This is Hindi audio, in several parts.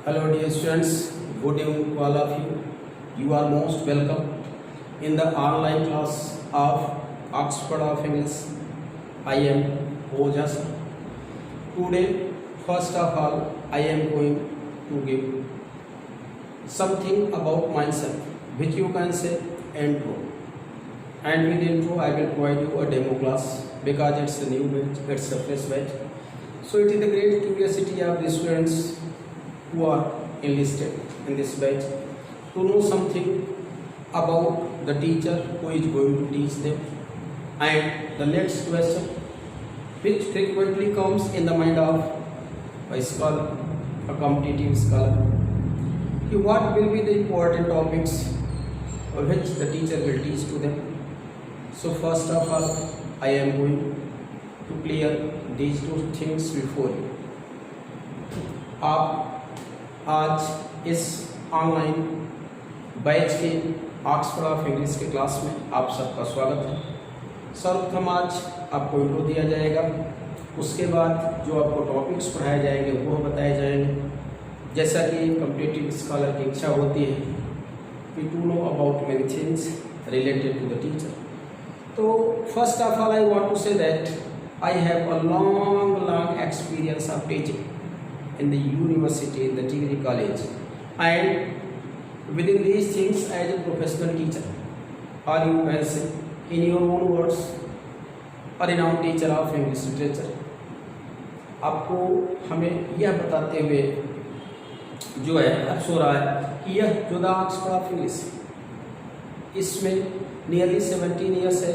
Hello dear students, good evening to all of you. You are most welcome in the online class of Oxford of English. I am Ojas. Today, first of all, I am going to give something about myself, which you can say intro. And with intro, I will provide you a demo class because it's a new batch, it's a fresh batch. So it is the great curiosity of the students who are enlisted in this batch to know something about the teacher who is going to teach them. And the next question, which frequently comes in the mind of a scholar, a competitive scholar, what will be the important topics which the teacher will teach to them. So first of all, I am going to clear these two things before you. आप आज इस ऑनलाइन बैच के ऑक्सफोर्ड ऑफ इंग्लिश के क्लास में आप सबका स्वागत है। सर्वप्रथम आज आपको इंट्रो दिया जाएगा, उसके बाद जो आपको टॉपिक्स पढ़ाए जाएंगे वो बताए जाएंगे। जैसा कि कॉम्पिटिटिव स्कॉलर की इच्छा होती है कि to know about many things related to the teacher. तो first of all I want to say that I have a long experience of teaching in the university, in the degree college, and within these things as a professional teacher, or you can say in your own words, a renowned teacher of English literature। आपको हमें यह बताते हुए जो है अफसोस हो रहा है कि यह जो द ऑक्सफोर्ड ऑफ इंग्लिश इसमें नियरली 17 ईयर्स है,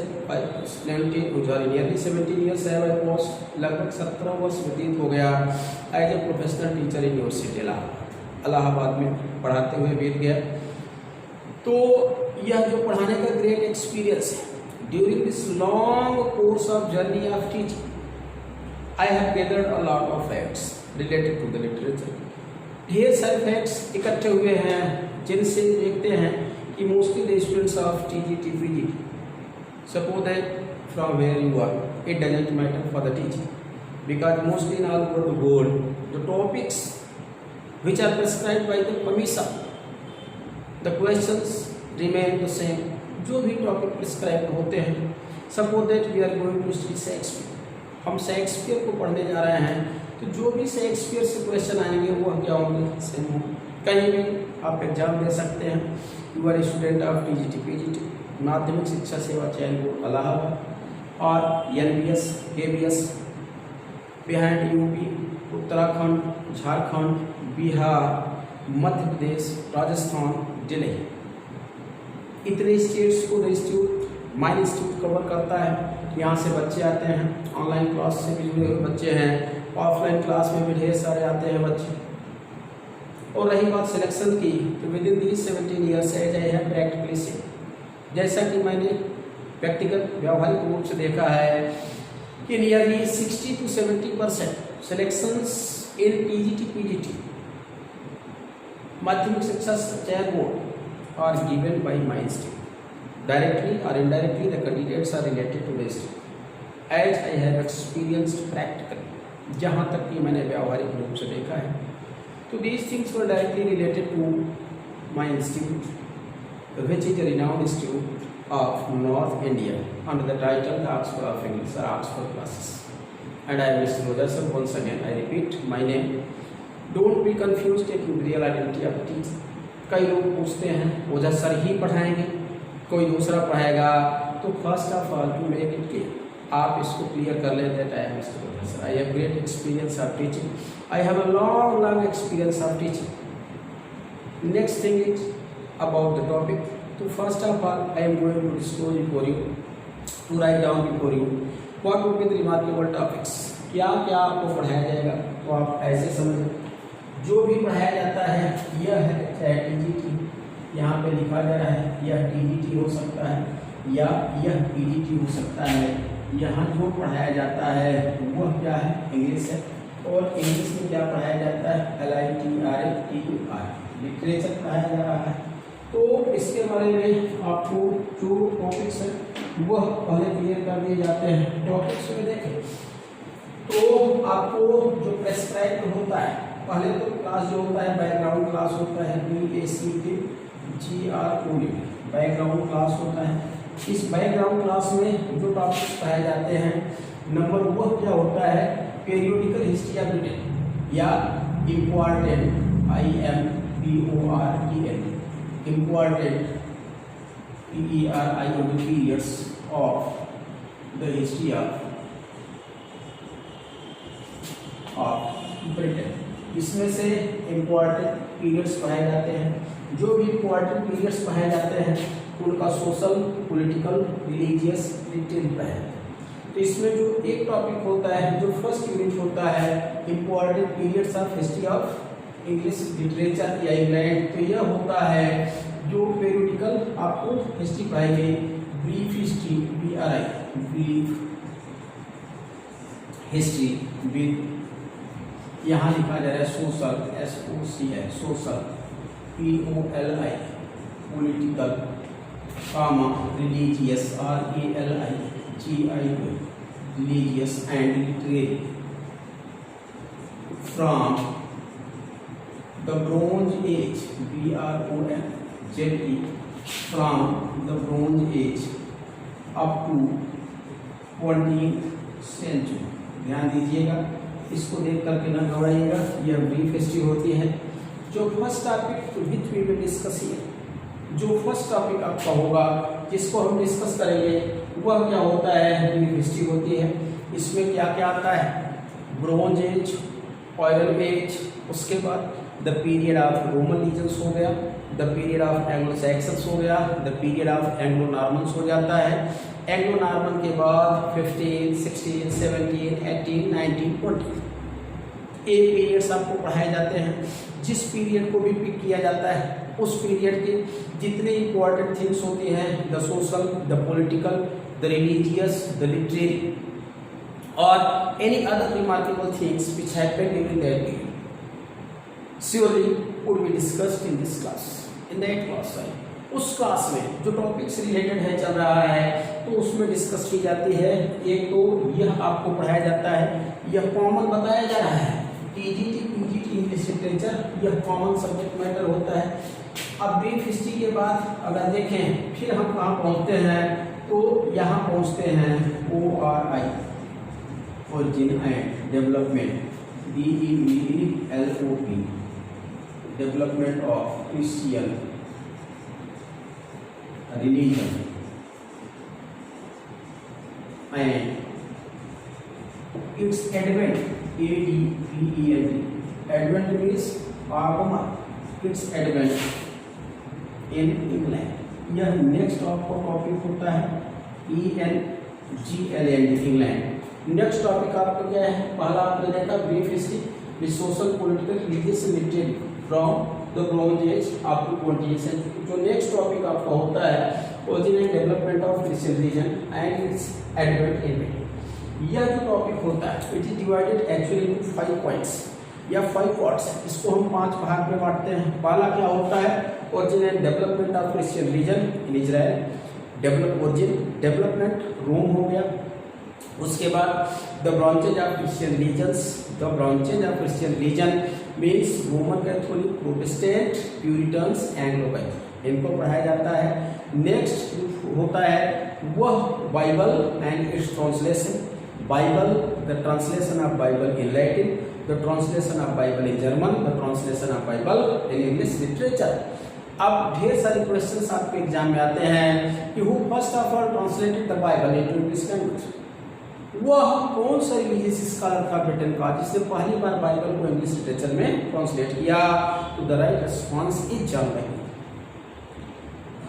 नियरली 17 ईयर्स है बाई पोस्ट, लगभग 17 वर्ष व्यतीत हो गया as a professional teacher university Allahabad में पढ़ाते हुए बीत गया। तो यह जो पढ़ाने का ग्रेट एक्सपीरियंस है during this long course of journey of teaching I have gathered a lot of facts related to the literature. ढेर सारे फैक्ट्स इकट्ठे हुए हैं जिनसे देखते हैं कि mostly the students of TGT PGT suppose that from where you are, it doesn't matter for the teaching because mostly in all over the world the topics which are prescribed by the commission, the questions remain the same। जो भी टॉपिक प्रिस्क्राइब होते हैं, suppose that we are going to study Shakespeare, हम शेक्सपियर को पढ़ने जा रहे हैं, तो जो भी शेक्सपियर से क्वेश्चन आएंगे वो क्या होंगे, सेम होंगे। कहीं भी आप एग्जाम दे सकते हैं। You are student of TGT PGT, Madhyamik शिक्षा सेवा चयन बोर्ड इलाहाबाद, और NBS KBS behind UP, Uttarakhand, Jharkhand, Bihar, Madhya Pradesh, Rajasthan, Delhi, इतने स्टेट्स को इंस्टीट्यूट माइन इंस्टीट्यूट कवर करता है। यहाँ से बच्चे आते हैं, ऑनलाइन क्लास से भी जुड़े हुए बच्चे हैं, ऑफलाइन क्लास में भी ढेर सारे आते हैं बच्चे। और रही बात सिलेक्शन की, तो with in these 17 years as I have practically से, जैसा कि मैंने प्रैक्टिकल व्यावहारिक रूप से देखा है कि nearly 60 to 70% selections in TGT PGT Madhyamik Shiksha Chayan board are given by my institute directly और indirectly the candidates are related to the institute as I have experienced practically, जहाँ तक कि मैंने व्यावहारिक रूप से देखा है। तो these things were directly related to my institute, which is a renowned institute of North India under the title the Oxford of English or Oxford Classes. And I am Mr. Oderson. Once again, I repeat my name. Don't be confused taking the real identity of the teacher. कई लोग पूछते हैं ओझा सर ही पढ़ाएंगे, कोई दूसरा पढ़ाएगा। तो first of all to make it clear, आप इसको क्लियर कर लें that I am mister Ojha. I have great experience of teaching, I have a long experience of teaching. Next thing is about the topic. So first of all, I am going to disclose before you, to write down before you, what would be the remarkable topics. क्या क्या आपको पढ़ाया जाएगा, तो आप ऐसे समझें। जो भी पढ़ाया जाता है यह है चाहे TGT, यहाँ पे लिखा जा रहा है यह TGT हो सकता है या यह PGT हो सकता है। यहाँ जो पढ़ाया जाता है वह क्या है, इंग्लिश है, और इंग्लिश में क्या पढ़ाया जाता है, LITERATUR, लिटरेचर पढ़ाया जा रहा है। तो इसके बारे में आपको जो टॉपिक्स हैं वह पहले क्लियर कर दिए जाते हैं। टॉपिक्स में देखें तो आपको जो प्रेस्क्राइब होता है पहले तो क्लास जो होता है बैकग्राउंड क्लास होता है, BACKGROUND बैकग्राउंड क्लास होता है। इस बैकग्राउंड क्लास में जो टॉपिक्स पढ़ाए जाते हैं, नंबर वह क्या होता है, पीरियोडिकल हिस्ट्री ऑफ ब्रिटेन या important IMPORTEN important periods of the history of Britain. इसमें से इम्पॉर्टेंट पीरियड्स पढ़ाए जाते हैं। जो भी इम्पॉर्टेंट पीरियड्स पढ़ाए जाते हैं उनका सोशल, पॉलिटिकल, रिलीजियस डिटेल पढ़ाया जाता है। तो इसमें जो एक टॉपिक होता है, जो फर्स्ट यूनिट होता है, important periods of history of English literature या इंग्लैंड, तो यह होता है जो पीरियोडिकल आपको हिस्ट्री पढ़ाई गई, brief history BRI brief history with, यहाँ लिखा जा रहा है social SOCI social POLI political, religious RELIGIO religious and literary from the bronze age BRONZE फ्रॉम the bronze as up to 20th century. ध्यान दीजिएगा, इसको देख करके न घबराइएगा, यह ब्रीफ हिस्ट्री होती है। जो first topic which we will discuss here, जो फर्स्ट टॉपिक आपका होगा जिसको हम डिस्कस करेंगे वह क्या होता है, ब्रीफ हिस्ट्री होती है। इसमें क्या क्या आता है, ब्रोंज एज, ऑयल एज, उसके बाद the period of Roman lesions हो गया, the period of Anglo Saxons हो गया, the period of Anglo Normans हो जाता है। एंग्लो नॉर्मन के बाद 15, 16, 17, 18, 19, 20 ये पीरियड्स आपको पढ़ाए जाते हैं। जिस पीरियड को भी पिक किया जाता है उस पीरियड के जितने इंपॉर्टेंट थिंग्स होती हैं, the social, the political, the religious, the literary और any other remarkable things which happened during that period surely would be discussed in this class, in that class। उस क्लास में जो टॉपिक से रिलेटेड है चल रहा है तो उसमें डिस्कस की जाती है। एक तो यह आपको पढ़ाया जाता है, यह कॉमन बताया जा रहा है, TGT PGT इंग्लिश लिटरेचर, यह कॉमन सब्जेक्ट मैटर होता है। अब ब्रीफ हिस्ट्री के बाद अगर देखें फिर हम कहाँ पहुँचते हैं, तो यहाँ पहुँचते हैं ORI origin and development, DEVELOP development of Christian religion and its advent, ADVENT, advent means आगमन, इट्स एडवेंट इन इंग्लैंड। यह नेक्स्ट आपका टॉपिक होता है ENGLAND इंग्लैंड। नेक्स्ट टॉपिक आपका क्या है, पहला आपने देखा brief history with social, political, religious, literary from the bronze as up to 20th century. जो नेक्स्ट टॉपिक आपका होता है origin and development of Christian religion and its advent in India. यह जो टॉपिक होता है it is divided actually into 5 points या 5 पार्ट्स। इसको हम 5 भाग में बांटते हैं। पहला क्या होता है, origin and development of Christian religion in Israel, development Rome हो गया। उसके बाद the branches of Christian religions, the branches of Christian religion means Roman Catholic, Protestant, Puritans, Anglo Catholic, इनको पढ़ाया जाता है। नेक्स्ट होता है वह Bible and its translation, Bible, the translation of Bible in Latin, the translation of Bible in German, the translation of Bible in English literature. अब ढेर सारे क्वेश्चंस आपके एग्जाम में आते हैं कि who first of all translated the Bible into English language, वह कौन सा रिलीजियस स्कॉलर था ब्रिटेन का जिसने पहली बार बाइबल को इंग्लिश लिटरेचर में ट्रांसलेट किया। तो the right response is John Wesley.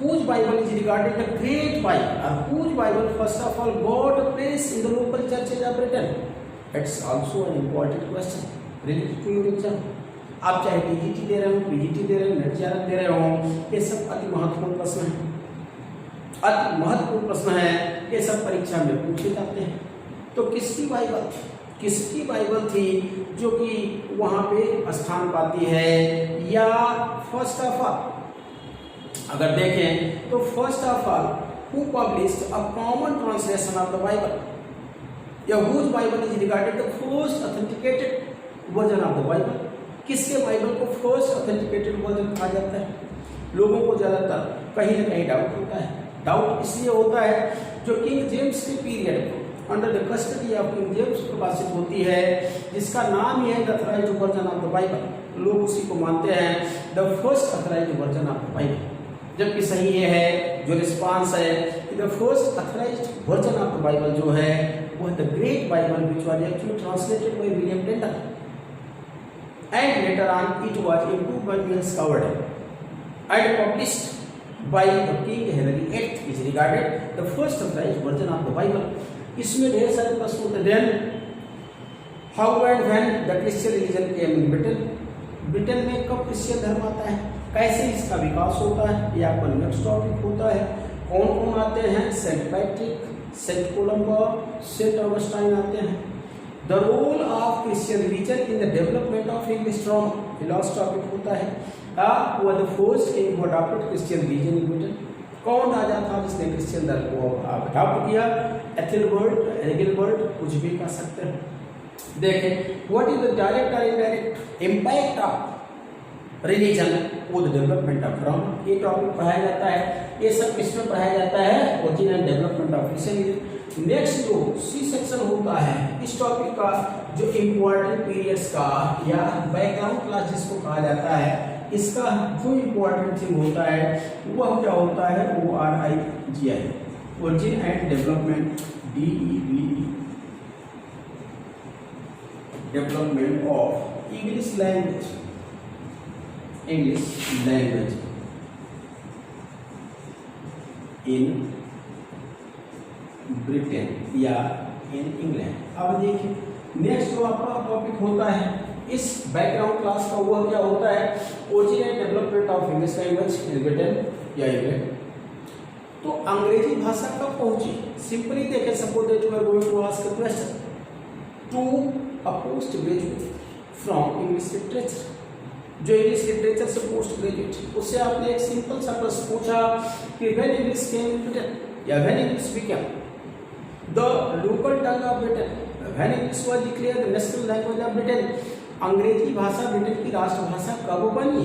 whose Bible is regarded the great Bible, or whose Bible first of all got a place in the local churches of Britain? It's also an important question related to your exam. आप चाहे TGT दे रहे हो, PGT दे रहे हो, नेट चार्ट दे रहे हो, ये सब अति महत्वपूर्ण प्रश्न है, अति महत्वपूर्ण प्रश्न है, ये सब परीक्षा में पूछे जाते हैं। तो किसकी बाइबल थी जो कि वहाँ पे स्थान पाती है, या फर्स्ट ऑफ ऑल अगर देखें तो first of all who published a common translation of the Bible, या whose Bible is regarded the first authenticated version of the Bible. किसके बाइबल को फर्स्ट ऑथेंटिकेटेड वर्जन कहा जाता है? लोगों को ज्यादातर कहीं ना कहीं डाउट होता है। डाउट इसलिए होता है जो किंग जेम्स के पीरियड को under the custody of King James प्रकाशित होती है, जिसका नाम ही है the authorised version of the Bible. लोग उसी को मानते हैं the first authorised version of the Bible, जबकि सही ये है जो रिस्पांस है कि the first authorised version of the Bible जो है वो है the great Bible which was actually translated by William Tyndale and later on it was improved by Mills covered and published by the King Henry VIII is regarded the first authorized version of the Bible। इसमें ढेर सारे प्रश्न होते हैं। Then how and when the Christian religion came in Britain? Britain में कब क्रिश्चियन धर्म आता है, कैसे इसका विकास होता है, ये आपका नेक्स्ट टॉपिक होता है। कौन कौन आते हैं? Saint Patrick, Saint Columba, Saint Augustine आते हैं। The role of Christian religion in the development of English drama, ये लास्ट टॉपिक होता है। was the first king who adopted Christian religion in Britain। कौन राजा था जिसने क्रिश्चियन धर्म को अडॉप्ट किया? एथिलबर्ट, एगिलबर्ट, कुछ भी कह सकते हैं। देखें व्हाट इज द डायरेक्ट और indirect impact of religion on the development of drama, ये टॉपिक पढ़ाया जाता है। ये सब किसमें पढ़ाया जाता है? Origin and development of Christian. Next जो सी सेक्शन होता है इस टॉपिक का, जो इम्पोर्टेंट पीरियड्स का या बैकग्राउंड क्लास जिसको कहा जाता है, इसका जो इम्पोर्टेंट थिंग होता है वह क्या होता है? ORIGI, origin and development, DEVE, development of English language, English language in Britain या इन इंग्लैंड। अब देखिए नेक्स्ट जो आपका टॉपिक होता है इस बैकग्राउंड क्लास का, वह क्या होता है? Origin and development of English language in Britain या इंग्लैंड। तो अंग्रेजी भाषा कब पहुंची? सिंपली देखें, suppose that you are going to ask a question to a post graduate from English literature, जो इंग्लिश लिटरेचर से पोस्ट ग्रेजुएट, उससे आपने एक सिंपल सा प्रश्न पूछा कि when English came in Britain या when English became the local tongue of Britain, when English was declared the national language of Britain. अंग्रेजी भाषा ब्रिटेन की राष्ट्रभाषा कब बनी?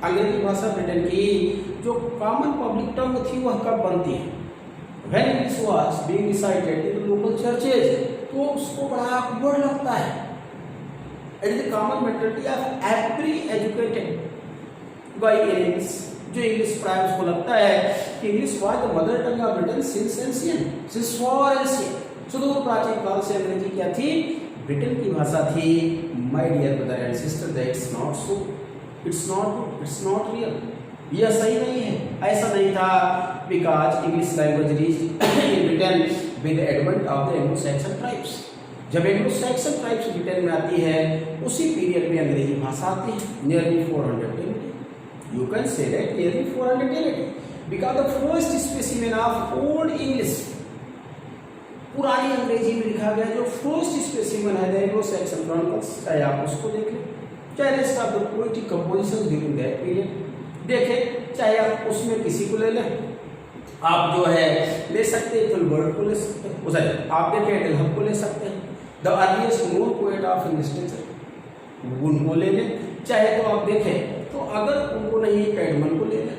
अंग्रेजी भाषा ब्रिटेन की जो कॉमन पब्लिक टंग थी वह कब बनती है? When English was being recited in the local churches, तो उसको बड़ा awkward लगता है। It is the common mentality of every educated by English, जो इंग्लिश पढ़ा है उसको लगता है कि English was the mother tongue of Britain since ancient, since for ancient, सुदूर प्राचीन काल से अंग्रेजी क्या थी? ब्रिटेन की भाषा थी। My dear brother and sister, that's not so, it's not real, यह सही नहीं है, ऐसा नहीं था। Because English language reached in Britain with advent of the Anglo Saxon tribes. जब एंग्लो सैक्सन ट्राइब्स ब्रिटेन में आती है उसी पीरियड में अंग्रेजी भाषा आती है। Nearly 410, you can say that nearly 410, because the first specimen of old English, पुरानी अंग्रेजी में लिखा गया जो फर्स्ट स्पेसिमेन है एंग्लो सैक्सन क्रॉनिकल्स, चाहे आप उसको देख लें, चाहे rest of the poetic composition during that period देखें, चाहे आप उसमें किसी को ले लें, आप जो है ले सकते हैं फिल्बर्ट को ले सकते हैं, उसे आप देखें एडलहम को ले सकते हैं, the earliest known poet of English literature उनको ले लें, चाहे तो आप देखें तो अगर उनको नहीं कैडमन को ले लें,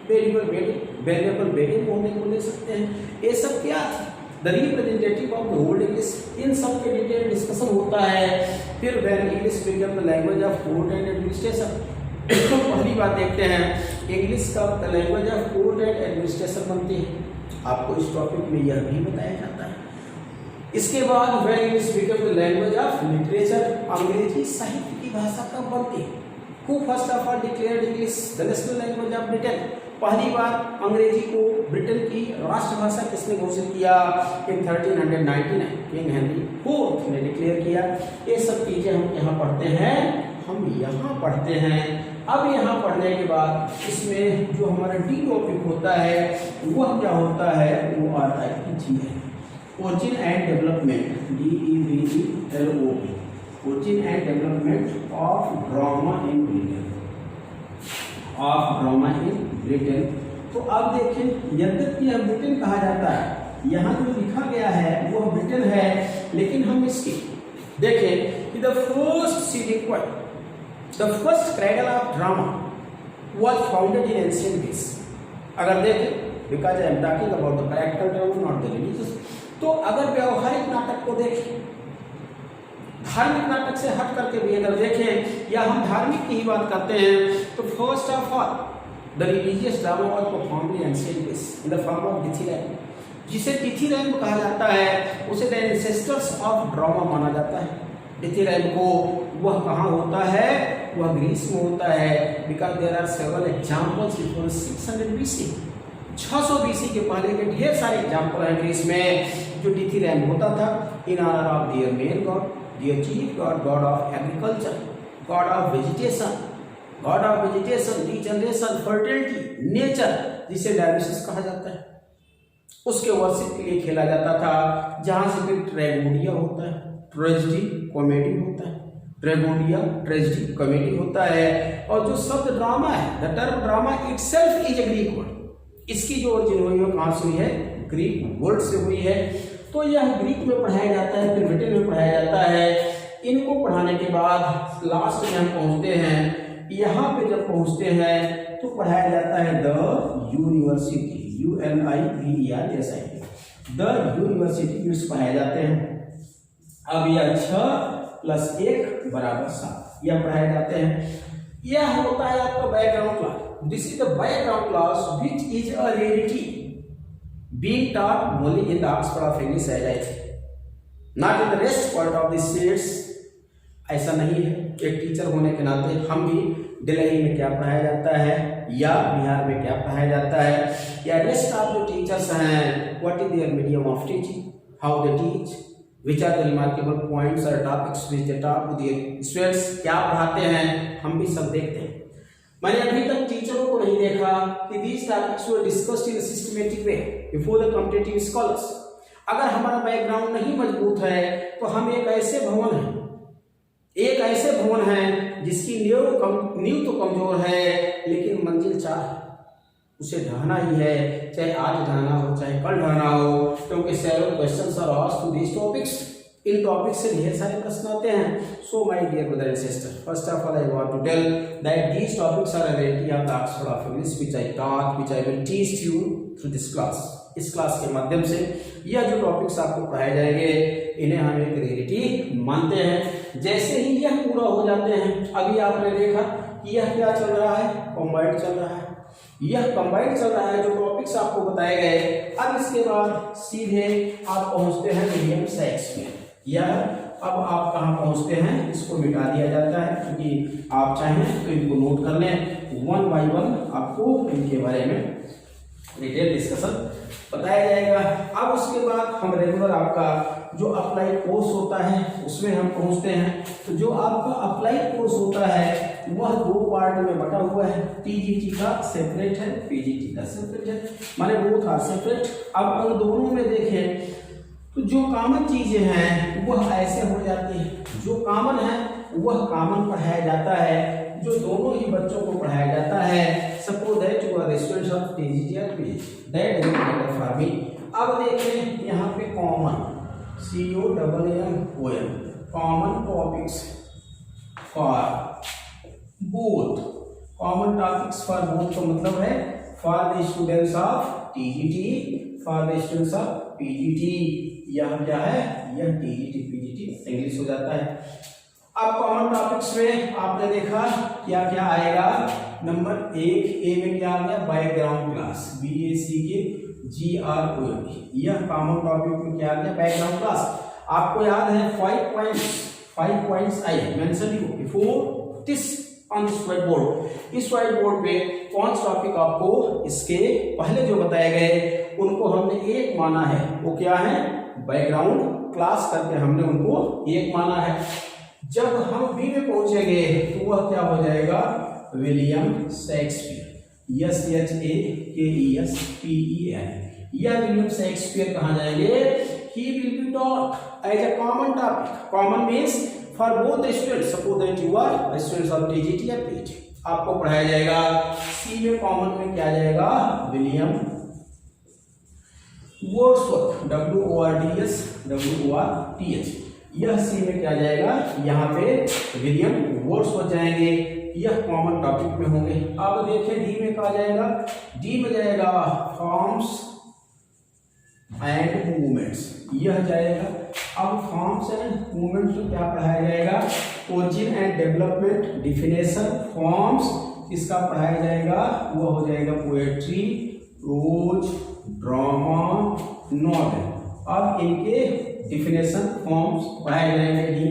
वेरिएबल बेडी मोहने को ले सकते हैं। ये सब क्या थी? The representative of the old English, इन सब के डिटेल डिस्कशन होता है। फिर when English become the language of court and administration, तो पहली बात देखते हैं इंग्लिश का language of court and administration बनती है, आपको इस टॉपिक में यह भी बताया जाता है। इसके बाद when English become the language of literature, अंग्रेजी साहित्य की भाषा कब बनती है? Who first of all declared English the national language of Britain, पहली बार अंग्रेजी को ब्रिटेन की राष्ट्रभाषा किसने घोषित किया? इन 1399 किंग हेनरी IV ने डिक्लेयर किया। ये सब चीजें हम यहाँ पढ़ते हैं। अब यहाँ पढ़ने के बाद इसमें जो हमारा डी टॉपिक होता है वह क्या होता है? वो आता है जी है origin and development, DEVELOP, origin and development of drama in Britain. तो अब देखें, यद्यपि यह ब्रिटेन कहा जाता है, यहाँ जो लिखा गया है वह ब्रिटेन है, लेकिन हम इसकी देखें कि the first seeding point the first cradle of drama was founded in ancient Greece. अगर देखें, because I am talking about the practical drama, not the religious. तो अगर व्यवहारिक नाटक को देखें, धार्मिक नाटक से हट करके भी अगर देखें या हम धार्मिक की ही बात करते हैं, तो first of all the religious drama was performed in ancient Greece in the form of dithyramb, जिसे डिथिरैम कहा जाता है, उसे द एंसेस्टर्स ऑफ ड्रामा माना जाता है। डिथिरैम को वह कहाँ होता है? वह ग्रीस में होता है। Because there are several examples before 600 BC, 600 BC के पहले के ढेर सारे एग्जांपल हैं ग्रीस में जो डिथिरैम होता था। In honour of their main god, their chief god, god of agriculture, god of vegetation, god of vegetation, regeneration, fertility, nature, जिसे डायनासिस कहा जाता है, उसके वर्शिप के लिए खेला जाता था। जहां से फिर ट्रेगोडिया होता है, ट्रेजेडी कॉमेडी होता है, ट्रेगोडिया ट्रेजेडी कॉमेडी होता है। और जो शब्द ड्रामा है, the term drama itself is a Greek word, इसकी जो ओरिजिन हुई है कहां से हुई है? ग्रीक वर्ड से हुई है। तो यह ग्रीक में पढ़ाया जाता है, फिर ब्रिटेन में पढ़ाया जाता है। इनको पढ़ाने के बाद लास्ट में हम पहुंचते हैं, यहाँ पे जब पहुंचते हैं तो पढ़ाया जाता है the university, UNIVERSITY, the university पढ़ाए जाते हैं। अब यह 6 + 1 = 7, यह पढ़ाए जाते हैं। यह होता है आपका background class. This is the background class which is a rarity being taught only in the Oxford of English as I think, not in the rest part of the states. ऐसा नहीं है। एक टीचर होने के नाते हम भी दिल्ली में क्या पढ़ाया जाता है या बिहार में क्या पढ़ाया जाता है या रेस्ट ऑफ जो टीचर्स हैं, what is their medium of teaching, how they teach, which are the remarkable points or topics which they taught to their students, क्या पढ़ाते हैं, हम भी सब देखते हैं। मैंने अभी तक टीचरों को नहीं देखा कि these topics were discussed in a systematic way before the competitive scholars। अगर हमारा बैकग्राउंड नहीं मजबूत है तो हम एक ऐसे भवन है जिसकी नींव तो कमजोर है लेकिन मंजिल चाह है, उसे ढहना ही है, चाहे आज ढहना हो चाहे कल ढहना हो, क्योंकि several questions are asked to these topics. इन टॉपिक से ढेर सारे प्रश्न आते हैं। So my dear brother and sister, first of all I want to tell that these topics are a rarity of the Oxford of English which I taught, which I will teach you through this class. इस क्लास के माध्यम से यह जो टॉपिक्स आपको पढ़ाए जाएंगे इन्हें हम एक रेयरिटी मानते हैं। जैसे ही यह पूरा हो जाते हैं, अभी आपने देखा कि यह क्या चल रहा है, कंबाइंड चल रहा है, यह कंबाइंड चल रहा है जो टॉपिक्स आपको बताए गए। अब इसके बाद सीधे आप पहुंचते हैं विलियम शेक्सपियर। यह अब आप कहां पहुंचते हैं, इसको मिटा दिया जाता है क्योंकि आप चाहें तो इनको नोट कर लें। 1 by 1 आपको इनके बारे में डिटेल डिस्कशन बताया जाएगा। अब उसके बाद हम रेगुलर आपका जो अप्लाई कोर्स होता है उसमें हम पहुंचते हैं। तो जो आपका अप्लाई कोर्स होता है वह 2 पार्ट में बटा हुआ है। टीजीटी का सेपरेट है, पीजीटी का सेपरेट है, माने बोथ आर सेपरेट। अब अगर दोनों में देखें तो जो कॉमन चीजें हैं वह ऐसे हो जाती है, जो कॉमन है वह कॉमन पढ़ाया जाता है, जो दोनों ही बच्चों को पढ़ाया जाता है। Suppose that you are students of TGT और PGT, that is matter for me. अब देखें यहाँ पे common, COMMON, common topics for both, common topics for both का मतलब है for the students of TGT, for the students of PGT. यह क्या है, यह टीजीटी पीजीटी इंग्लिश हो जाता है। अब कॉमन टॉपिक्स में आपने देखा क्या क्या आएगा। नंबर 1 ए में क्या आ गया, बैकग्राउंड क्लास, BACKGROUND। यह कॉमन टॉपिक में क्या आ गया, बैकग्राउंड क्लास। आपको याद है 5 points I mention you before this on this white board. इस व्हाइट बोर्ड पे 5 टॉपिक आपको इसके पहले जो बताए गए उनको हमने एक माना है। वो क्या है, बैकग्राउंड क्लास करके हमने उनको एक माना है। जब हम बी में पहुंचेंगे तो वह क्या हो जाएगा, विलियम शेक्सपियर, SHAKESPER। यह विलियम शेक्सपियर कहाँ जाएंगे, he will be taught as a common topic. Common means for both students. Suppose that you are students of TGT or PGT, आपको पढ़ाया जाएगा। सी में कॉमन में क्या जाएगा, विलियम वर्ड्सवर्थ, WORDS WORTH। यह सी में क्या जाएगा, यहाँ पे विलियम वर्ड्स हो जाएंगे, यह कॉमन टॉपिक में होंगे। अब देखिए डी में क्या जाएगा, डी में जाएगा फॉर्म्स एंड मूवमेंट्स, यह जाएगा। अब फॉर्म्स एंड मूवमेंट्स में क्या पढ़ाया जाएगा, origin and development, definition, forms इसका पढ़ाया जाएगा, वो हो जाएगा पोएट्री, प्रोज, ड्रामा, नॉवेल। अब इनके डिफिनेशन फॉर्म्स पढ़ाए जाएंगे। D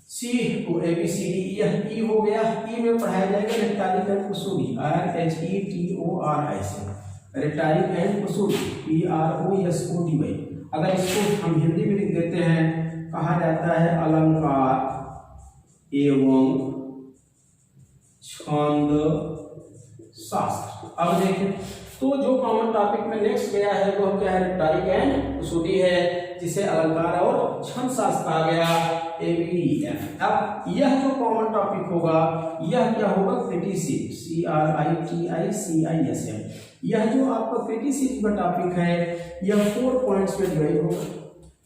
C to A B C D, यह ई हो गया। ई में पढ़ाया जाएगा रेक्टालिक एंड कुसूरी, R H E T O R I से, रेक्टालिक एंड कुसूरी, P R O S O D Y. अगर इसको हम हिंदी में लिख देते हैं, कहा जाता है अलंकार एवं छंद शास्त्र। अब देखिए तो जो कॉमन टॉपिक में नेक्स्ट गया है वो क्या है, रेक्टालिक एंड कुसूरी है, जिसे अलंकार और छंद शास्त्र आ गया, ABDF। अब यह जो कॉमन टॉपिक होगा यह क्या होगा, क्रिटिसिज्म, CRITICISM। यह जो आपका क्रिटिसिज्म का टॉपिक है यह 4 पॉइंट्स में डिवाइड होगा,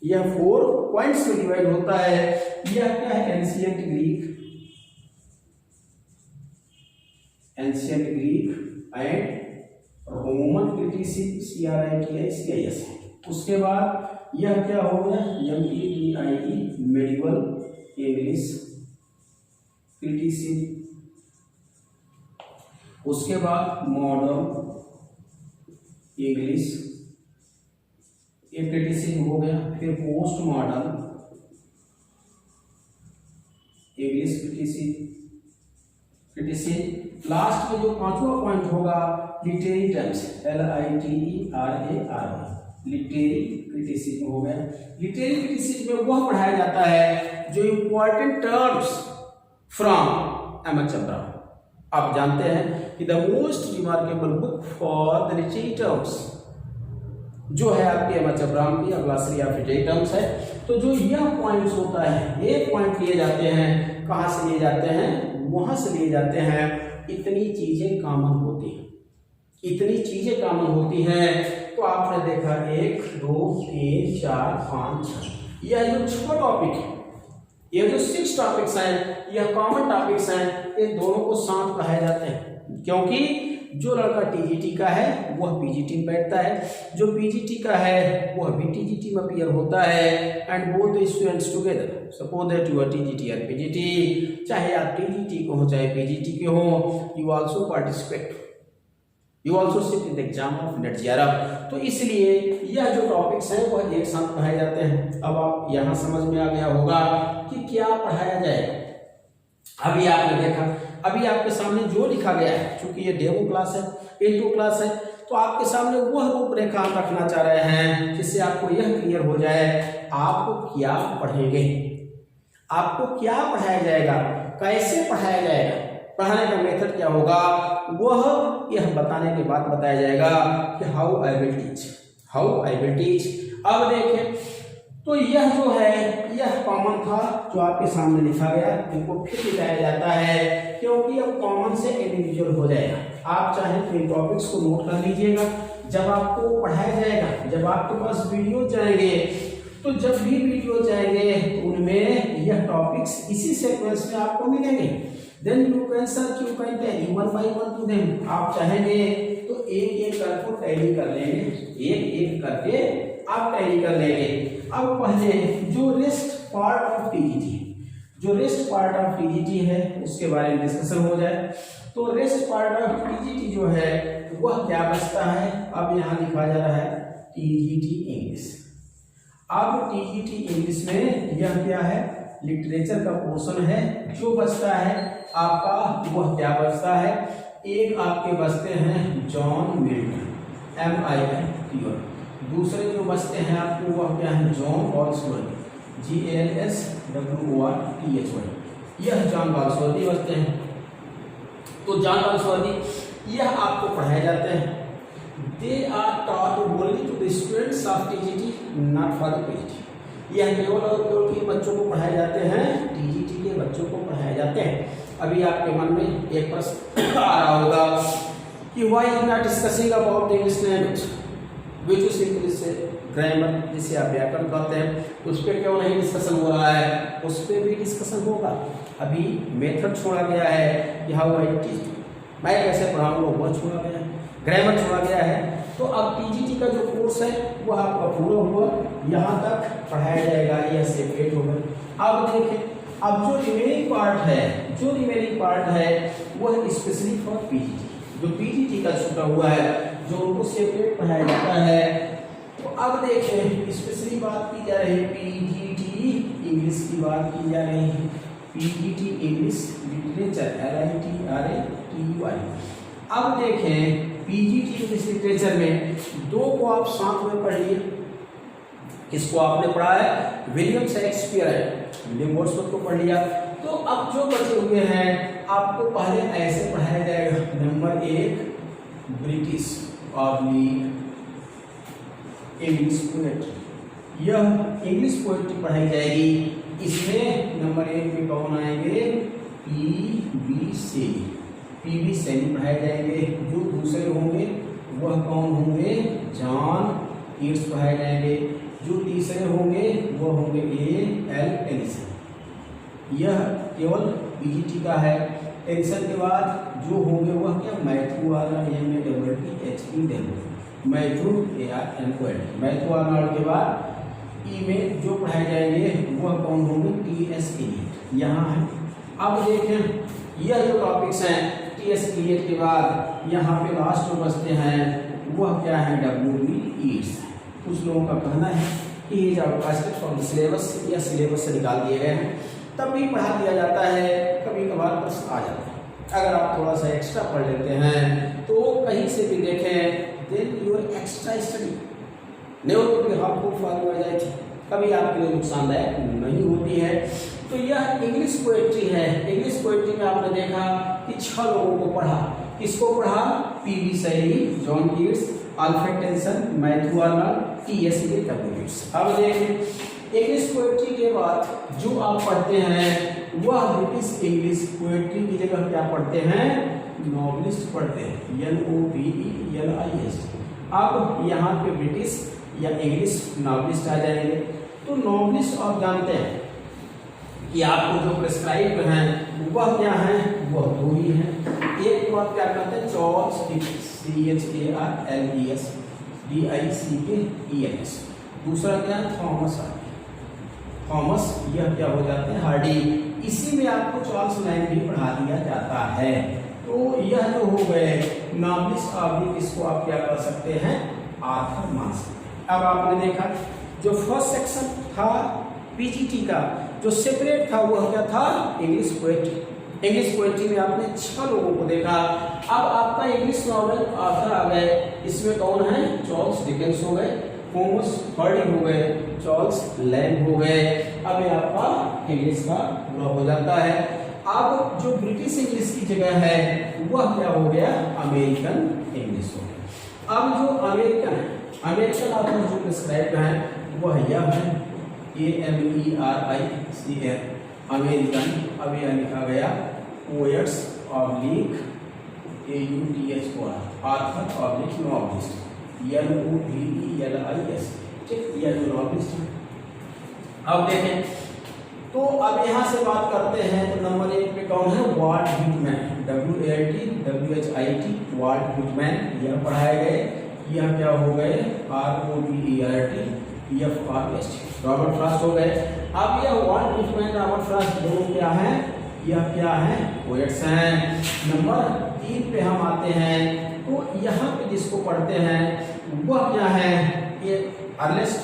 यह 4 पॉइंट्स में डिवाइड होता है। यह क्या है, ancient Greek and Roman criticism, CRITICISM। उसके बाद यह क्या हो गया, MEDIE, मेडिवल इंग्लिश क्रिटिसिज्म। उसके बाद मॉडर्न इंग्लिश ये क्रिटिसिज्म हो गया। फिर post modern English criticism. Last में जो 5वां पॉइंट होगा, literary terms, LITERARY, literary criticism हो गया। लिटरेरी क्रिटिसिज्म में वह पढ़ाया जाता है जो important terms from M H Abraham. आप जानते हैं कि the most remarkable book for the literary terms जो है आपके एम एच अब्राहम की ग्लॉसरी ऑफ लिटरेरी टर्म्स है। तो जो यह पॉइंट्स होता है, ये पॉइंट लिए जाते हैं, कहाँ से लिए जाते हैं, वहां से लिए जाते हैं। इतनी चीजें कॉमन होती हैं, इतनी चीजें कॉमन होती हैं। तो आपने देखा 1 2 3 4 5 6, यह जो 6 टॉपिक है, ये जो 6 टॉपिक्स हैं, यह कॉमन टॉपिक्स हैं। ये दोनों को साथ पढ़ाए जाते हैं, क्योंकि जो लड़का टीजीटी का है वह पीजीटी में बैठता है, जो पीजीटी का है वह भी टीजीटी में अपीयर होता है। And both the students together, suppose that you are TGT और पीजीटी, चाहे आप टीजीटी को हो चाहे पीजीटी के हो, you also participate, you also sit in the exam of NET JRF। तो इसलिए यह जो टॉपिक्स हैं वह एक साथ पढ़ाए जाते हैं। अब आप यहाँ समझ में आ गया होगा कि क्या पढ़ाया जाएगा। अभी आपने देखा, अभी आपके सामने जो लिखा गया है, चूंकि ये डेमो क्लास है, इंट्रो क्लास है, तो आपके सामने वह रूपरेखा हम रखना चाह रहे हैं जिससे आपको यह क्लियर हो जाए आपको क्या पढ़ेंगे, आपको क्या पढ़ाया जाएगा, कैसे पढ़ाया जाएगा, पढ़ाने का मेथड क्या होगा, वह यह बताने के बाद बताया जाएगा कि how I will teach, how I will teach. अब देखें तो यह जो है यह कॉमन था जो आपके सामने लिखा गया, इनको फिर लिखाया जाता है क्योंकि अब कॉमन से इंडिविजुअल हो जाएगा। आप चाहें तो इन टॉपिक्स को नोट कर लीजिएगा, जब आपको पढ़ाया जाएगा, जब आपके पास वीडियो जाएंगे, तो जब भी वीडियो जाएंगे उनमें यह टॉपिक्स इसी सीक्वेंस में आपको मिलेंगे। Then you can search, you can tally one by one to them. आप चाहेंगे तो एक एक करके टैली कर लेंगे, एक एक करके आप टैली कर लेंगे। अब पहले जो रेस्ट पार्ट ऑफ टीजीटी, जो रेस्ट पार्ट ऑफ टीजीटी है उसके बारे में डिस्कशन हो जाए। तो रेस्ट पार्ट ऑफ टीजीटी जो है वह क्या बचता है, अब यहाँ लिखा जा रहा है टीजीटी इंग्लिश। अब टीजीटी इंग्लिश में यह क्या है, लिटरेचर का पोर्शन है। जो बचता है आपका वह क्या बचता है, एक आपके बचते हैं जॉन मिल्टन, MILTON। दूसरे जो बचते हैं आपको वह क्या है, जॉन गॉल्सवर्दी, GALSWORTHY। यह जॉन गॉल्सवर्दी बचते हैं। तो जॉन गॉल्सवर्दी यह आपको पढ़ाए जाते हैं। They are taught only to the students of TGT, not for the PGT. यह केवल और केवल के बच्चों को पढ़ाए जाते हैं, टीजीटी के बच्चों को पढ़ाए जाते हैं। अभी आपके मन में एक प्रश्न आ रहा होगा कि why you not discussing about the English language, which उस इंग्लिश से ग्रामर जिसे आप व्याकरण कहते हैं उस पर क्यों नहीं डिस्कशन हो रहा है, उस पर भी डिस्कशन होगा। अभी मेथड छोड़ा गया है, हाउ आई टीच, मैं कैसे पढ़ाऊंगा वह छोड़ा गया है, ग्रामर छोड़ा गया है। तो अब पीजीटी का जो कोर्स है वह आपका पूरा हुआ, यहाँ तक पढ़ाया जाएगा, यह सेपरेट होगा। अब देखें, अब जो रिमेनिंग पार्ट है वह स्पेशली फॉर पीजीटी, जो पीजीटी का छूटा हुआ है जो उनको सेपरेट पढ़ाया जाता है। तो अब देखें, स्पेशली बात की जा रही है पीजीटी इंग्लिश की बात की जा रही है, पीजीटी इंग्लिश लिटरेचर LITRATUI। अब देखें पीजीटी इंग्लिश लिटरेचर में दो को आप साथ में पढ़ लिए, किसको आपने पढ़ा है, विलियम शेक्सपियर है, विलियम वर्ड्सवर्थ को पढ़ लिया। तो अब जो बचे हुए हैं आपको पहले ऐसे पढ़ाया जाएगा, number 1 British oblique English poetry, यह इंग्लिश पोएट्री पढ़ाई जाएगी। इसमें नंबर 1 पे कौन आएंगे, पीबी सैनी पढ़ाए जाएंगे। जो दूसरे होंगे वह कौन होंगे, जॉन कीट्स पढ़ाए जाएंगे। जो तीसरे होंगे वह होंगे A.L. टेनिसन। यह केवल पीजीटी का है। टेनिसन के बाद जो होंगे वह क्या, मैथ्यू आर्नल्ड, मैथ्यू आर्नल्ड के बाद ई में जो पढ़ाए जाएंगे वह कौन होंगे, T.S. एलियट, यहाँ है। अब देखें यह जो टॉपिक्स हैं T.S. एलियट के बाद यहाँ पे लास्ट में बचते हैं वह क्या है, W.B. ईट्स। कुछ लोगों का कहना है कि ये जो फ्रॉम सिलेबस या सिलेबस से निकाल दिए गए हैं, तब भी पढ़ा दिया जाता है, कभी कभार प्रश्न आ जाता है। अगर आप थोड़ा सा एक्स्ट्रा पढ़ लेते हैं तो कहीं से भी देखें, then your extra study never be harmful for your exam, कभी आपके लिए नुकसानदायक नहीं होती है। तो यह इंग्लिश पोएट्री है। इंग्लिश पोएट्री में आपने देखा कि 6 लोगों को पढ़ा, किसको पढ़ा, P B Shelley, John Keats, Alfred Tennyson, Matthew Arnold, T.S. Eliot, W.B. Yeats. अब देखें इंग्लिश पोएट्री के बाद जो आप पढ़ते हैं वह ब्रिटिश इंग्लिश पोएट्री की जगह क्या पढ़ते हैं, नॉवलिस्ट पढ़ते हैं, NOVELIST। अब यहाँ पे ब्रिटिश या इंग्लिश नॉवलिस्ट आ जाएंगे। तो नॉवलिस्ट आप जानते हैं कि आपको जो प्रिस्क्राइब हैं वह क्या है, वह 2 ही हैं। एक तो आप क्या कहते हैं, चार्ल्स DICKES, दूसरा क्या है, थॉमस, यह क्या हो जाते हैं, हार्डी। इसी में आपको चार्ल्स लाइन भी पढ़ा दिया जाता है। तो यह जो हो गए नॉवलिस्ट ऑब्लिक, इसको आप क्या कर सकते हैं, आथर मान सकते हैं। अब आपने देखा जो फर्स्ट सेक्शन था पीजीटी का, जो सेपरेट था वह क्या था, इंग्लिश पोएट्री। इंग्लिश पोएट्री में आपने 6 लोगों को देखा। अब आपका इंग्लिश नॉवल आथर आ गए, इसमें कौन है, चार्ल्स डिकेंस हो गए, थॉमस हार्डी हो गए, चार्ल्स लैंग हो गए। अब ये आपका इंग्लिश का पूरा हो जाता है। अब जो ब्रिटिश इंग्लिश की जगह है वह क्या हो गया, अमेरिकन इंग्लिश हो गया। अब जो अमेरिकन ऑथर जो प्रिस्क्राइब है वह यह है, AMERICAN, अमेरिकन। अब यह लिखा गया poets oblique AUTH author oblique novelist, NOVELIST, ठीक, यह जो नॉवलिस्ट है। अब देखें तो अब यहाँ से बात करते हैं तो नंबर 1 पे कौन है, Walt Whitman, WALT Walt Whitman, यह पढ़ाए गए। यह क्या हो गए, ROBERT रॉबर्ट फ्रॉस्ट हो गए। अब यह वाल्ट व्हिटमैन, रॉबर्ट फ्रॉस्ट दोनों क्या हैं, यह क्या है, पोएट्स हैं। नंबर 3 पे हम आते हैं तो यहाँ पे जिसको पढ़ते हैं वह क्या है, ये अर्नेस्ट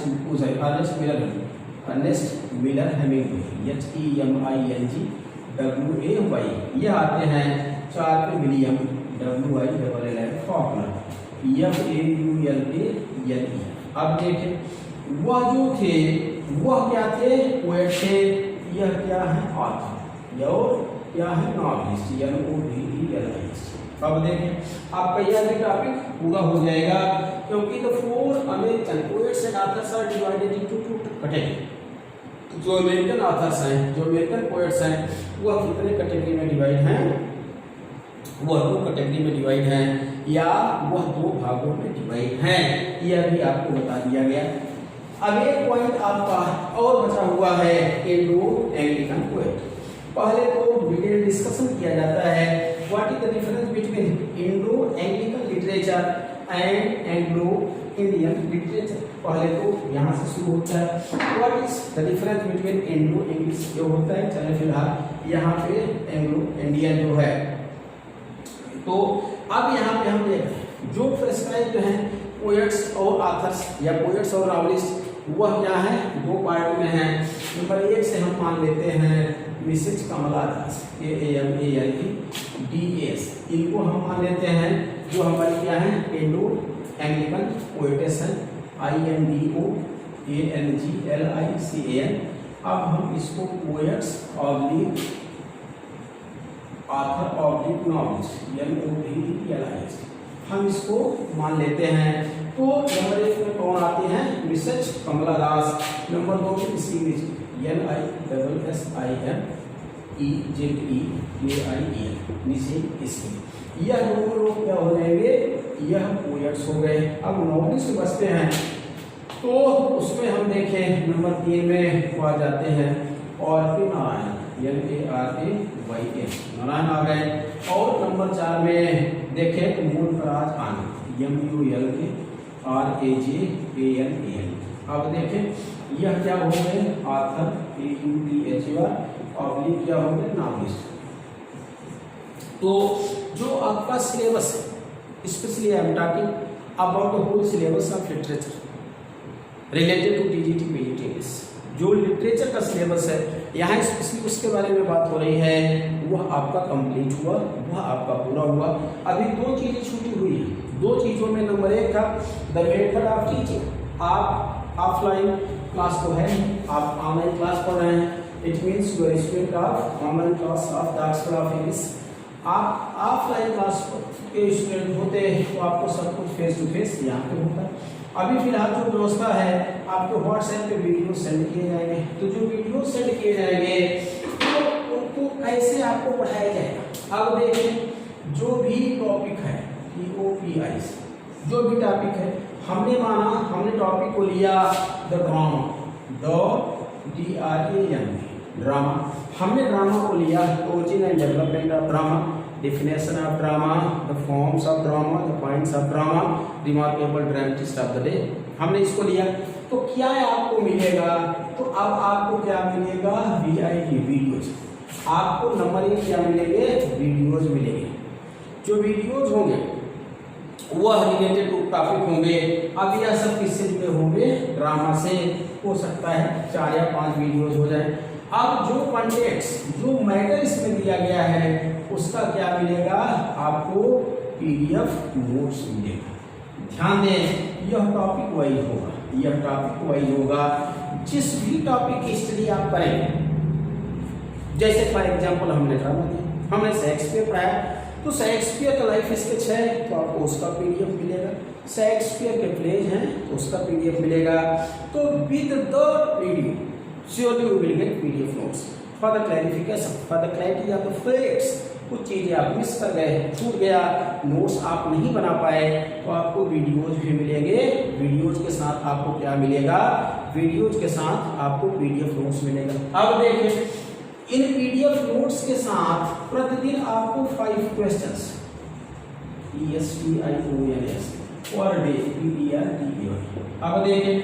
मिलर हेमिंग्वे, HEMINGWAY, ये आते हैं। 4 पे विलियम, WILL फॉकनर, FAULTLE। अब देखें वह जो थे वह क्या थे, पोएट थे। यह क्या है, ऑथर, और क्या है, नॉवलिस्ट, NOVELIST। अब देखें आपका यह भी टॉपिक पूरा हो जाएगा, क्योंकि the 4 American poets and authors are divided into 2 category. जो अमेरिकन ऑथर्स हैं, जो अमेरिकन पोएट्स हैं वह कितने कैटेगरी में डिवाइड हैं, वह दो कैटेगरी में डिवाइड हैं या वह दो भागों में डिवाइड हैं, यह भी आपको बता दिया गया। अब एक पॉइंट आपका और बचा हुआ है इंडो एंग्लिकन पोएट। पहले तो डिटेल डिस्कशन किया जाता है what is the difference between Indo Anglican literature and Anglo Indian literature. पहले तो यहाँ से शुरू होता है what is the difference between Indo English जो होता है। चलिए फिलहाल यहाँ पे एंग्लो इंडियन जो है, तो अब यहाँ पे हम देखें जो प्रेस्क्राइब हैं पोएट्स और ऑथर्स या पोएट्स और नॉवेलिस्ट, वह क्या है दो पार्ट में है। नंबर एक से हम मान लेते हैं मिसेज कमला दास KAMALEDAS, इनको हम मान लेते हैं जो हमारी क्या है इंडो एंग्लिकन पोएटेस है INDOANGLICAN। अब हम इसको poets oblique author oblique novelist NOVELS हम इसको मान लेते हैं। तो नंबर एक में कौन आते हैं मिसेज कमला दास। नंबर दो में इसकी NISSIMEZEDEKIEN नीचे इसकी, यह दोनों लोग क्या हो जाएंगे, यह पोएट्स हो गए। अब नॉवेलिस्ट बचते हैं तो उसमें हम देखें नंबर 3 में आ जाते हैं और फिर नारायण NARAYN नारायण आ गए। और नंबर 4 में देखें तो मूलराज आनंद MULKRAJANAN। अब देखें यह क्या हो गए ऑथर AUTHOR ऑब्लिक क्या हो गए नॉवेलिस्ट। तो जो आपका सिलेबस है specially I am talking about the whole syllabus of literature related to TGT PGT English, जो लिटरेचर का सिलेबस है यहाँ स्पेशली उसके बारे में बात हो रही है, वह आपका कंप्लीट हुआ, वह आपका पूरा हुआ। अभी दो चीजें छूटी हुई हैं। दो चीजों में नंबर एक था द मेथड ऑफ टीचिंग। आप ऑफलाइन क्लास तो है, आप ऑनलाइन क्लास पढ़ रहे हैं, it means you are student of online class of the Oxford of English. आप ऑफलाइन क्लास के स्टूडेंट होते तो आपको सब कुछ फेस टू फेस यहाँ पे होता। अभी फिलहाल जो व्यवस्था है आपको व्हाट्सएप पे वीडियो सेंड किए जाएंगे, तो जो वीडियो सेंड किए जाएंगे तो उनको कैसे आपको पढ़ाया जाएगा। अब देखें जो भी टॉपिक है TOPIC जो भी टॉपिक है, हमने माना हमने टॉपिक को लिया द ड्रामा, DRAMA ड्रामा। हमने ड्रामा को लिया origin and development of drama, definition of drama, the forms of drama, the points of drama, remarkable dramatist of the day, हमने इसको लिया। तो क्या आपको मिलेगा, तो अब आपको क्या मिलेगा VID वीडियोज। आपको नंबर 1 क्या मिलेंगे वीडियोज मिलेंगे। जो वीडियोज होंगे वह रिलेटेड टू टॉपिक होंगे। अब यह सब किससे जुड़े होंगे ड्रामा से, हो सकता है 4 या 5 वीडियोज हो जाए। अब जो कंटेंट्स जो मैटर इसमें दिया गया है उसका क्या मिलेगा आपको PDF नोट्स मिलेगा। ध्यान दें यह टॉपिक वाइज होगा, यह टॉपिक वाइज होगा। जिस भी टॉपिक की स्टडी आप करेंगे, जैसे फॉर एग्जांपल हमने ड्रामा दिया, हमने शेक्सपियर पढ़ाया, तो शेक्सपियर का लाइफ स्केच है तो आपको उसका PDF मिलेगा। शेक्सपियर के प्लेज हैं तो उसका PDF मिलेगा। तो with the video surely you will get PDF notes for the clarification, for the clarity of the facts। कुछ चीजें आप मिस कर गए, छूट गया, नोट्स आप नहीं बना पाए, तो आपको वीडियोज भी मिलेंगे। वीडियोज के साथ आपको क्या मिलेगा, वीडियोज के साथ आपको PDF नोट्स मिलेगा। अब देखिए इन PDF नोट्स के साथ प्रतिदिन आपको 5 questions ESTIONS per day PDRTE। अब देखिए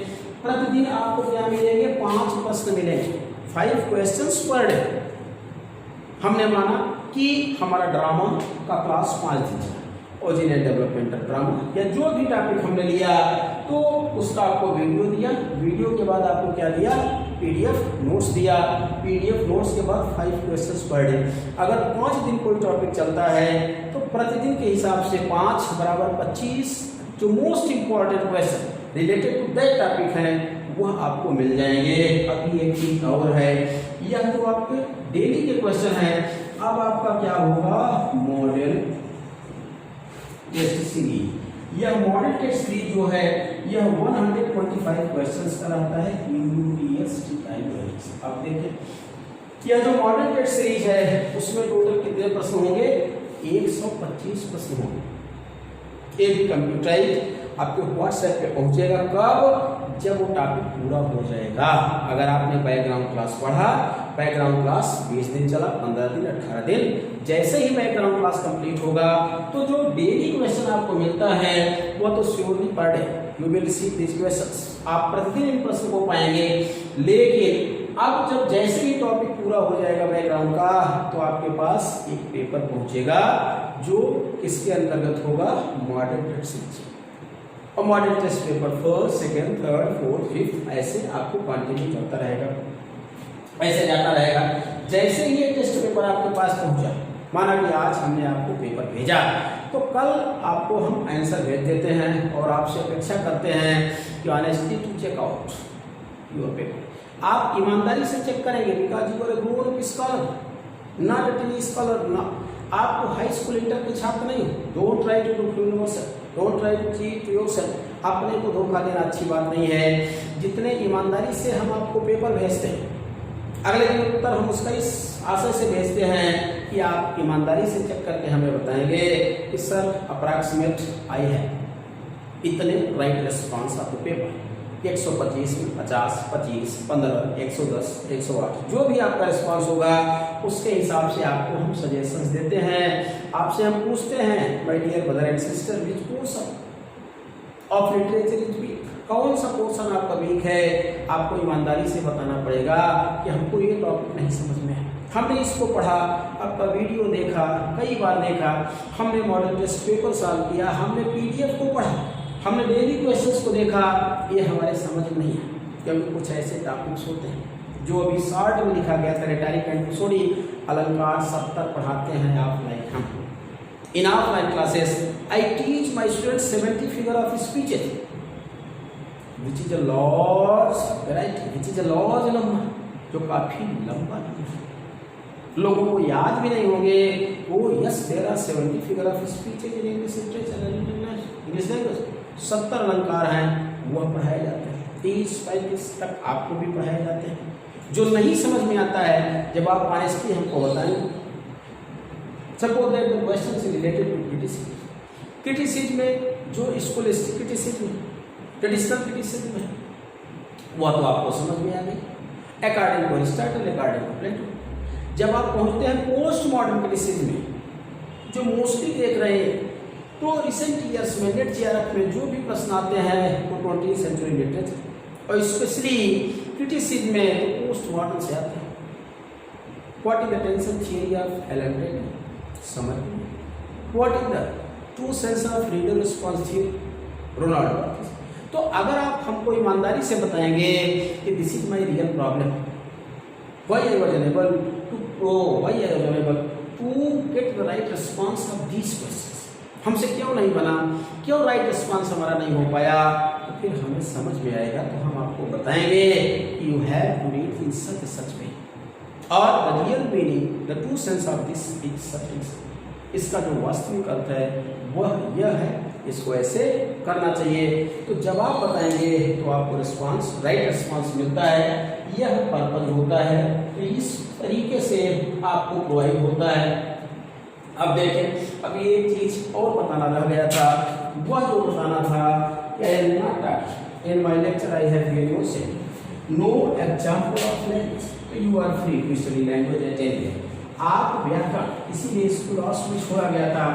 प्रतिदिन आपको क्या मिलेंगे 5 प्रश्न मिलेंगे, 5 क्वेश्चंस पर डे। हमने माना कि हमारा ड्रामा का क्लास 5 दिन है, ओरिजिनल डेवलपमेंट ड्रामा या जो भी टॉपिक हमने लिया तो उसका आपको वीडियो दिया, वीडियो के बाद आपको क्या दिया PDF नोट्स दिया, PDF नोट्स के बाद 5 क्वेश्चंस पर डे। अगर 5 दिन कोई टॉपिक चलता है तो प्रतिदिन के हिसाब से 5 बराबर 25 जो most important question related to that topic है वह आपको मिल जाएंगे। अभी एक चीज और है, यह तो आपके डेली के क्वेश्चन है। अब आपका क्या होगा मॉडल टेस्ट सीरीज। यह मॉडल टेस्ट सीरीज जो है यह 125 क्वेश्चंस का रहता है UTSTIOS। अब देखिए यह जो मॉडल टेस्ट सीरीज है उसमें टोटल कितने प्रश्न होंगे 125 प्रश्न होंगे। ये भी कंप्यूटराइज आपके व्हाट्सएप पे पहुंचेगा। कब? जब वो टॉपिक पूरा हो जाएगा। अगर आपने बैकग्राउंड क्लास पढ़ा, बैकग्राउंड क्लास 20 दिन चला, 15 दिन, 18 दिन, जैसे ही बैकग्राउंड क्लास कंप्लीट होगा तो जो डेली क्वेश्चन आपको मिलता है वो तो surely per day you will see this questions, आप प्रतिदिन इन प्रश्न को पाएंगे। लेकिन अब जब जैसे ही टॉपिक पूरा हो जाएगा बैकग्राउंड का, तो आपके पास एक पेपर पहुंचेगा जो इसके अंतर्गत होगा मॉडल टेस्ट। और model test paper first, second, third, fourth, fifth, ऐसे आपको कंटिन्यू चलता रहेगा, ऐसे जाता रहेगा। जैसे ही ये टेस्ट पेपर आपके पास पहुंचा, माना कि आज हमने आपको पेपर भेजा, तो कल आपको हम आंसर भेज देते हैं और आपसे अपेक्षा करते हैं कि honestly to check out your paper. आप ईमानदारी से चेक करेंगे, because you are a grown up scholar, not a tiny scholar. आप हाई स्कूल इंटर के छात्र नहीं हो। Don't try to do universal, don't try to cheat yourself. अपने को धोखा देना अच्छी बात नहीं है। जितने ईमानदारी से हम आपको पेपर भेजते हैं, अगले दिन उत्तर हम उसका इस आशय से भेजते हैं कि आप ईमानदारी से चेक करके हमें बताएंगे कि सर अप्रॉक्सीमेट आई है इतने right response of the paper, 125 में 50, 25, 15, 110, 108, जो भी आपका रिस्पॉन्स होगा उसके हिसाब से आपको हम सजेशंस देते हैं। आपसे हम पूछते हैं, my dear brother and sister, which portion of literature is weak, कौन सा पोर्शन आपका वीक है। आपको ईमानदारी से बताना पड़ेगा कि हमको ये टॉपिक नहीं समझ में है, हमने इसको पढ़ा, आपका वीडियो देखा, कई बार देखा, हमने मॉडल टेस्ट पेपर सॉल्व किया, हमने पीडीएफ को पढ़ा, हमने डेली क्वेश्चंस को देखा, ये हमारे समझ में नहीं है। क्योंकि कुछ ऐसे टॉपिक्स होते हैं जो अभी शॉर्ट में लिखा गया था, रेटोरिक एंड एपिसोडी, अलंकार 70 पढ़ाते हैं ऑफलाइन। हम in offline classes I teach my students 70 figure of speeches which is a large variety, which is a large number, जो काफी लंबा है, लोगों को याद भी नहीं होंगे। Oh yes, there are 70 figure of speeches in English literature and English language. 70 अलंकार हैं, वह पढ़ाए जाते हैं। 30-35 तक आपको भी पढ़ाए जाते हैं। जो नहीं समझ में आता है, जब आप ऑनेस्टली हमको बताएंगे। Suppose that the question is related to criticism. Criticism में जो स्कॉलिस्टिक क्रिटिसिज्म, ट्रेडिशनल क्रिटिसिज्म है, वह तो आपको समझ में आ गई। According to Aristotle, according to Plato. जब आप पहुंचते हैं पोस्ट मॉडर्न क्रिटिसिज्म में, जो मोस्टली देख रहे हैं, तो रिसेंट ईयर्स में नेट जेआरएफ में जो भी प्रश्न आते हैं वो 20वीं सेंचुरी लिटरेचर और स्पेशली क्रिटिसिज्म में तो पोस्ट मॉडर्न से आते हैं। What is the tension theory of Allen Taylor, समझ में। What is the two sense of reader response theory, Ronald. तो अगर आप हमको ईमानदारी से बताएंगे कि this is my real problem, why I was unable to get the right response of these questions, हमसे क्यों नहीं बना, क्यों राइट रिस्पॉन्स हमारा नहीं हो पाया, तो फिर हमें समझ में आएगा। तो हम आपको बताएंगे कि you have to read in such way, और the real meaning, the true sense of this is such. इसका जो वास्तविक अर्थ है वह यह है, इसको ऐसे करना चाहिए। तो जब आप बताएंगे तो आपको रिस्पांस, राइट रिस्पांस मिलता है, यह पर्पज होता है। तो इस तरीके से आपको प्रोवाइड होता है। अब देखें, अब ये चीज और बताना रह गया था, वह जो बताना था, in my lecture I have given you से no example of language, you are free to study language at any. आप व्याकरण, इसीलिए इसको लास्ट में छोड़ा गया था,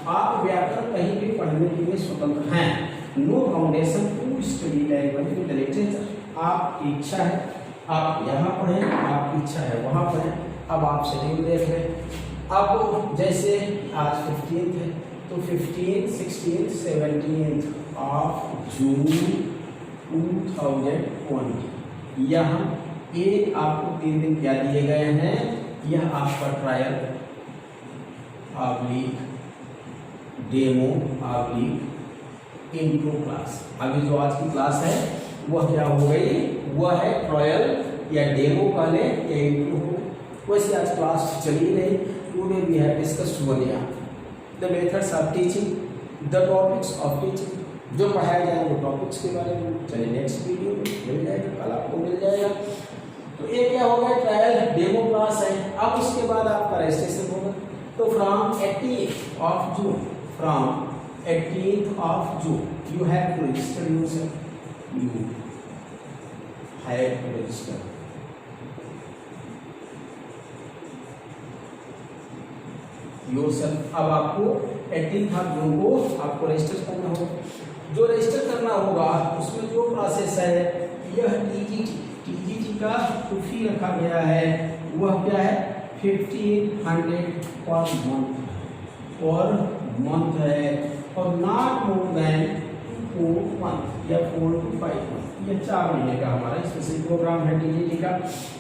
आप व्याकरण कहीं भी पढ़ने के लिए स्वतंत्र हैं। No foundation to study language with literature, आपकी इच्छा है आप यहाँ पढ़ें, आपकी इच्छा है वहाँ पढ़ें। अब आप शेड्यूल देख लें। अब जैसे आज 15 है, तो 15, 16, 17 ऑफ जून 2020 यहाँ एक आपको 3 दिन क्या दिए गए हैं, यह आपका trial oblique demo oblique intro class. अभी जो आज की क्लास है वह क्या हो गई, वह है ट्रायल या डेमो का ले या इंट्रो हो। वैसे आज क्लास चली नहीं। Today we have discussed the methods of teaching, the topics of teaching, जो पढ़ाया जाए वो टॉपिक्स के बारे में। चलिए नेक्स्ट वीडियो में मिल जाएगा, कल आपको मिल जाएगा। तो ये क्या होगा, ट्रायल डेमो क्लास है। अब उसके बाद आपका रजिस्ट्रेशन होगा। तो from 18th of June, from 18th of June, you have to register yourself. You have to register. yourself. अब आपको 18th जून को आपको रजिस्टर करना होगा। जो रजिस्टर करना होगा उसमें जो प्रोसेस है, यह टीजीटी का जो फी रखा गया है वह क्या है 1500 पर मंथ है, और नॉट मोर देन 4 मंथ या 4 to 5 मंथ, ये 4 महीने का हमारा स्पेशल प्रोग्राम है टीजीटी का।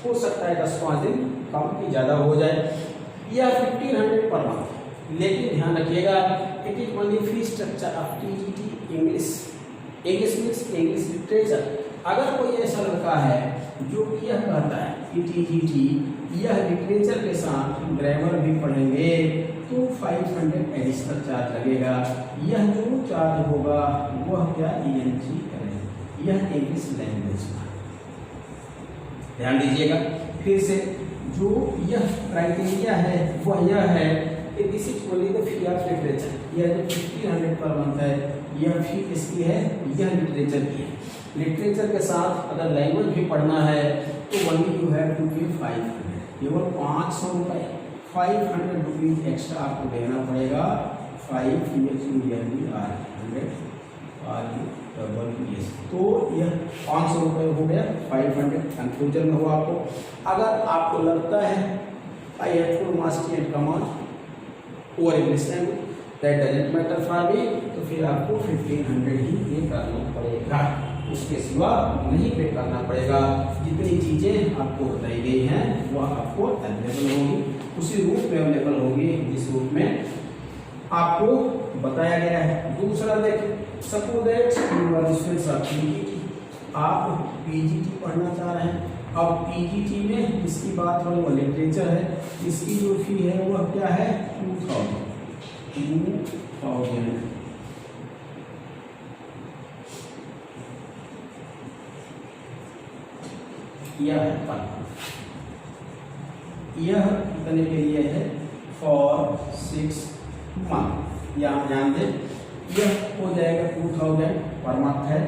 हो सकता है 10-5 दिन कम की ज़्यादा हो जाए, या 1500 पर मंथ। लेकिन ध्यान रखिएगा, it is only fee structure of TGT English means English literature. अगर कोई ऐसा लड़का है जो यह कहता है कि टीजीटी यह लिटरेचर के साथ ग्रामर भी पढ़ेंगे तो 500 एडिशनल चार्ज लगेगा। यह जो चार्ज होगा वह क्या ENG करेगा, यह इंग्लिश लैंग्वेज का। ध्यान दीजिएगा फिर से, जो यह क्राइटेरिया है वह यह है कि this is only the fee of literature. यह जो 1500 पर मंथ है यह फी किसकी है, यह लिटरेचर की है। लिटरेचर के साथ अगर लैंग्वेज भी पढ़ना है तो ओनली यू हैव टू पे 500, केवल 500 रुपये 500 रुपीज एक्स्ट्रा आपको देना पड़ेगा। 5 तो यह 500 रुपये हो गया, 500 कंफ्यूजन में हुआ आपको। अगर आपको लगता है I have to master and command और English language that doesn't matter for me, तो फिर आपको 1500 ही पे करना पड़ेगा, उसके सिवा नहीं पे करना पड़ेगा। जितनी चीज़ें आपको बताई गई हैं वह आपको अवेलेबल होगी, उसी रूप में अवेलेबल होगी जिस रूप में आपको बताया गया है। दूसरा देखिए, suppose that you are students of PGT, आप पीजीटी पढ़ना चाह रहे हैं। अब पीजीटी में जिसकी बात हो वो लिटरेचर है, इसकी जो फी है वह क्या है 2000 यह है पर, यह कितने के लिए है फॉर 6 मंथ। यहाँ ध्यान दें, यह हो जाएगा 2000 पर मंथ है,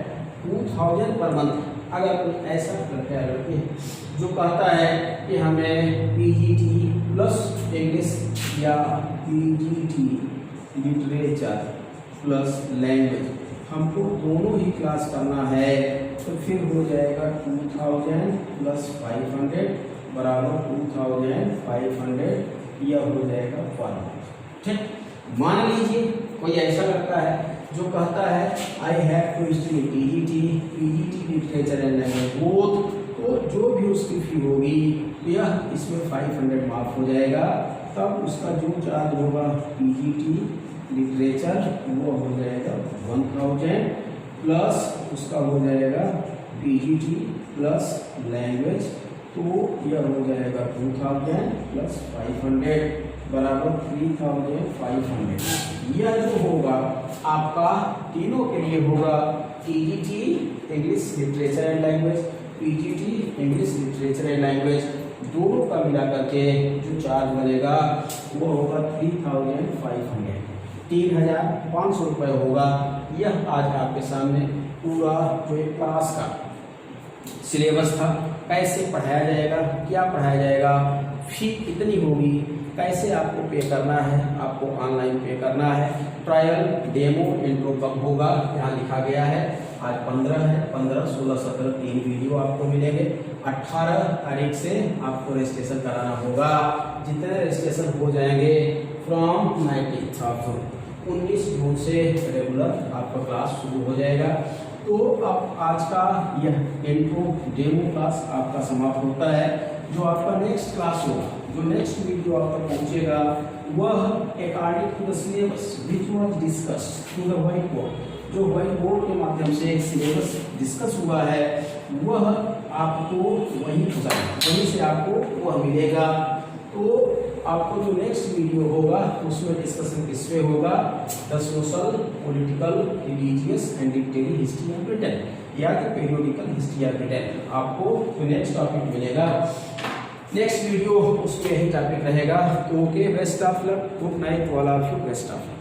2000 पर मंथ। अगर कोई ऐसा लड़का है लड़की जो कहता है कि हमें पीजीटी प्लस इंग्लिश या पीजीटी लिटरेचर प्लस लैंग्वेज हमको दोनों ही क्लास करना है, तो फिर हो जाएगा 2000 प्लस 500 बराबर 2500, यह हो जाएगा पर मंथ। ठीक, मान लीजिए कोई ऐसा लड़का है जो कहता है I have to study PGT literature and language both, तो जो भी उसकी फी होगी यह इसमें 500 माफ हो जाएगा। तब उसका जो चार्ज होगा पीजीटी लिटरेचर वो हो जाएगा 1000 प्लस उसका हो जाएगा पीजीटी प्लस लैंग्वेज, तो यह हो जाएगा 2000 प्लस 500 बराबर 3500। यह जो होगा आपका तीनों के लिए होगा TGT English literature and language, PGT English literature and language, दोनों का मिला करके जो चार्ज बनेगा वो होगा 3500, 3500 रुपये होगा। यह आज आपके सामने पूरा जो एक क्लास का सिलेबस था, कैसे पढ़ाया जाएगा, क्या पढ़ाया जाएगा, फी कितनी होगी, कैसे आपको पे करना है, आपको ऑनलाइन पे करना है, ट्रायल डेमो इंट्रो कब होगा यहाँ लिखा गया है। आज 15 है, 15, 16, 17 3 वीडियो आपको मिलेंगे। 18 तारीख से आपको रजिस्ट्रेशन कराना होगा। जितने रजिस्ट्रेशन हो जाएंगे फ्रॉम 19th ऑफ जून, 19 जून से रेगुलर आपका क्लास शुरू हो जाएगा। तो अब आज का यह इंट्रो डेमो क्लास आपका समाप्त होता है। जो आपका नेक्स्ट क्लास होगा, जो नेक्स्ट वीडियो आप तक पहुंचेगा वह according to the syllabus which was discussed through the white board, जो व्हाइट बोर्ड के माध्यम से सिलेबस डिस्कस हुआ है वह आपको वहीं से आपको वह मिलेगा। तो आपको जो नेक्स्ट वीडियो होगा उसमें डिस्कशन किस पे होगा, the social, political, religious and literary history of Britain या the periodical history of Britain. आपको जो नेक्स्ट टॉपिक मिलेगा नेक्स्ट वीडियो उसमें यही टॉपिक रहेगा। तो okay, best of luck, good night, all of you, best of luck.